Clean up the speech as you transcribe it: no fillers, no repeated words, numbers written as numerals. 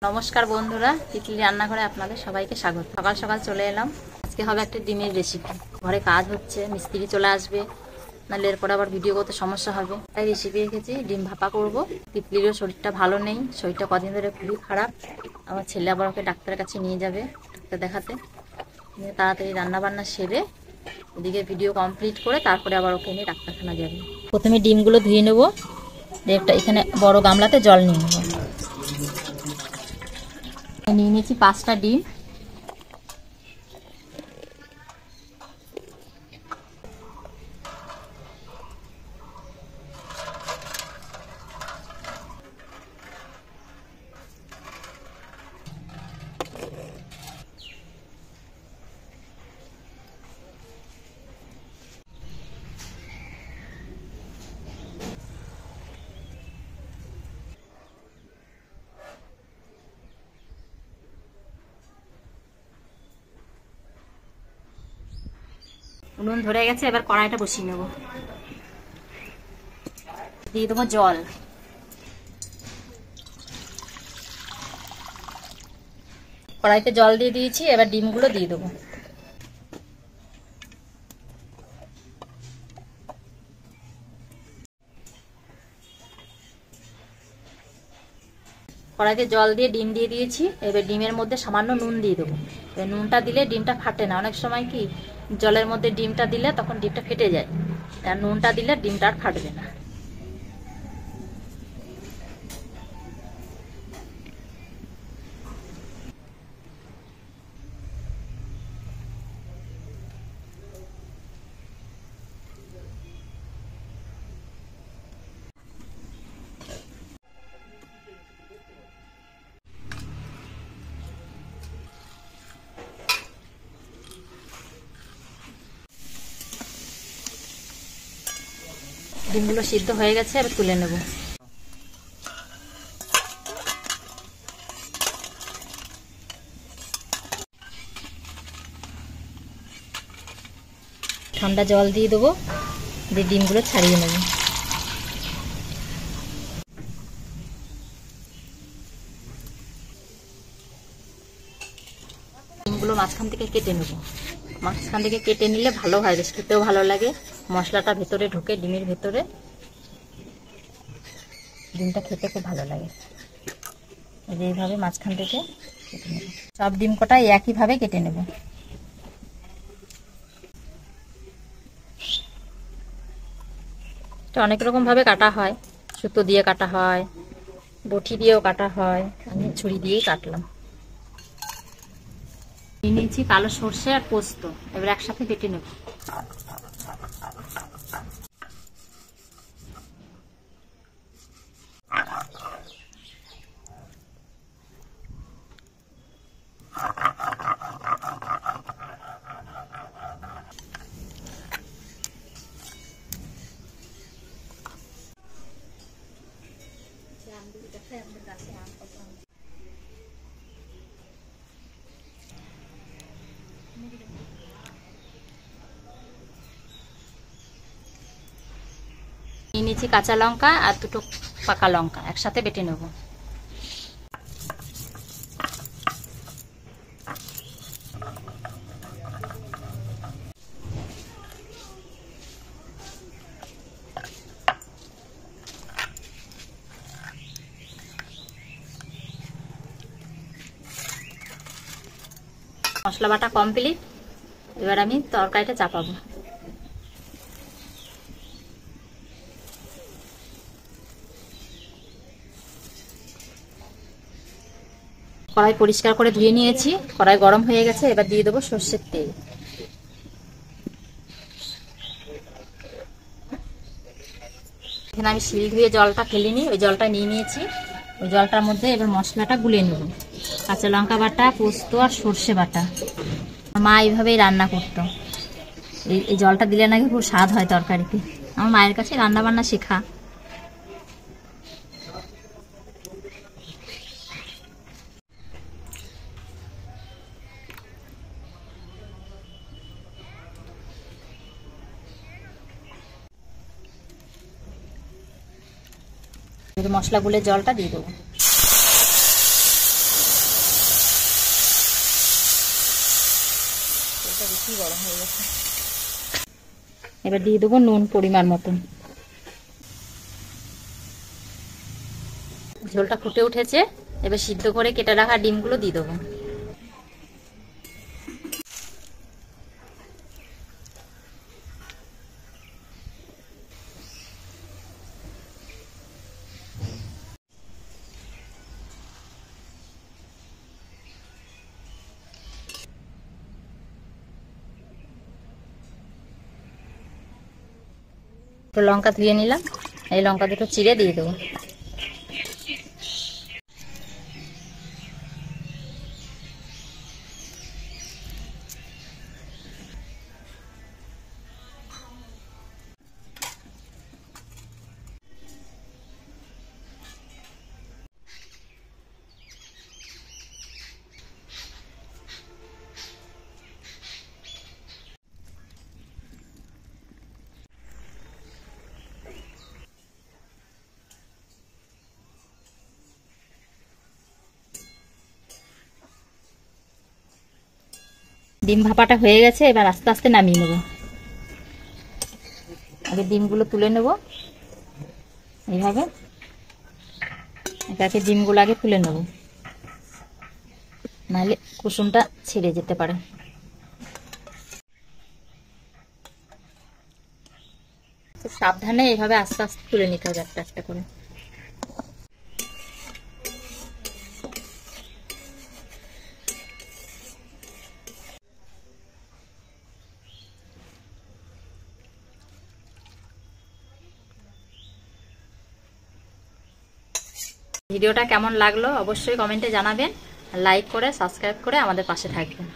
নমস্কার বন্ধুরা, তিতলি রান্নাঘরে আপনাদের সবাইকে স্বাগত। সকাল সকাল চলে এলাম। আজকে হবে একটা ডিমের রেসিপি। ঘরে কাজ হচ্ছে, মিস্ত্রি চলে আসবে, নাহলে এরপর আবার ভিডিও করতে সমস্যা হবে। তাই রেসিপি রেখেছি, ডিম ভাপা করব। তিতলিরও শরীরটা ভালো নেই, শরীরটা কদিন ধরে খুবই খারাপ। আমার ছেলে আবার ওকে ডাক্তারের কাছে নিয়ে যাবে, ডাক্তার দেখাতে। নিয়ে তাড়াতাড়ি রান্নাবান্না সেরে ওদিকে ভিডিও কমপ্লিট করে তারপরে আবার ওকে নিয়ে ডাক্তারখানা যাবে। প্রথমে ডিমগুলো ধুয়ে নেবো। একটা এখানে বড় গামলাতে জল নিয়ে নেবো। নিয়ে নিয়েছি 5টা ডিম। নুন ধরে গেছে, এবার কড়াইটা বসিয়ে নেব। দিয়ে দেবো জল। কড়াইতে জল দিয়ে দিয়েছি, এবার ডিমগুলো দিয়ে দেবো। কড়াইতে জল দিয়ে ডিম দিয়ে দিয়েছি, এবার ডিমের মধ্যে সামান্য নুন দিয়ে দেবো। এবার নুনটা দিলে ডিমটা ফাটে না। অনেক সময় কি জলের মধ্যে ডিমটা দিলে তখন ডিমটা ফেটে যায়, আর নুনটা দিলে ডিমটা আর ফাটবে না। ডিমগুলো সিদ্ধ হয়ে গেছে, এবার তুলে নেব। ঠান্ডা জল দিয়ে দেবো, দিয়ে ডিমগুলো ছাড়িয়ে নেব। ডিমগুলো মাঝখান থেকে কেটে নেব। মাঝখান থেকে কেটে নিলে ভালো হয়, বেশ খেতেও ভালো লাগে। মশলাটা ভেতরে ঢুকে ডিমের ভেতরে, ডিমটা খেতে খুব ভালো লাগে। এইভাবে মাঝখান থেকে কেটে নেব। সব ডিম কটা একইভাবে কেটে নেব। এটা অনেক রকম ভাবে কাটা হয়, সুতো দিয়ে কাটা হয়, বটি দিয়েও কাটা হয়। আমি ছুরি দিয়েই কাটলাম। নিয়েছি কালো সর্ষে আর পোস্ত, এবার একসাথে বেটে নেব। নিয়ে নিয়েছি কাঁচা লঙ্কা আর দুটো পাকা লঙ্কা, একসাথে বেটে নেব। মশলা বাটা কমপ্লিট, এবার আমি তরকারিটা চাপাবো। কড়াই পরিষ্কার করে ধুয়ে নিয়েছি, কড়াই গরম হয়ে গেছে, এবার দিয়ে দেবো সর্ষের তেল। এখানে আমি শিল ধুয়ে জলটা ফেলে নিই, ওই জলটা নিয়ে নিয়েছি। ওই জলটার মধ্যে এবার মশলাটা গুলে নেব। কাঁচা লঙ্কা বাটা, পোস্ত আর সর্ষে বাটা। মা এইভাবেই রান্না করতো। এই জলটা দিলে নাকি খুব স্বাদ হয় তরকারিতে। আমার মায়ের কাছে রান্না বান্না শেখা। মশলা গুলে জলটা দিয়ে দেবো। এটা বেশি বড় হয়ে গেছে। এবার দিয়ে দেবো নুন পরিমাণ মতন। ঝোলটা ফুটে উঠেছে, এবার সিদ্ধ করে কেটে রাখা ডিমগুলো দিয়ে দেবো। লঙ্কা ধুয়ে নিলাম, এই লঙ্কা দুটো চিড়ে দিয়ে দেবো। ডিম ভাপাটা হয়ে গেছে, এবার আস্তে আস্তে নামিয়ে নেব। আগে ডিমগুলো তুলে নেব এইভাবে, এটাকে ডিমগুলো আগে তুলে নেব, নাহলে কুসুমটা ছিঁড়ে যেতে পারে। সাবধানে এইভাবে আস্তে আস্তে তুলে নিতে হবে একটা একটা করে। ভিডিওটা কেমন লাগলো অবশ্যই কমেন্টে জানাবেন, লাইক করে সাবস্ক্রাইব করে আমাদের পাশে থাকবেন।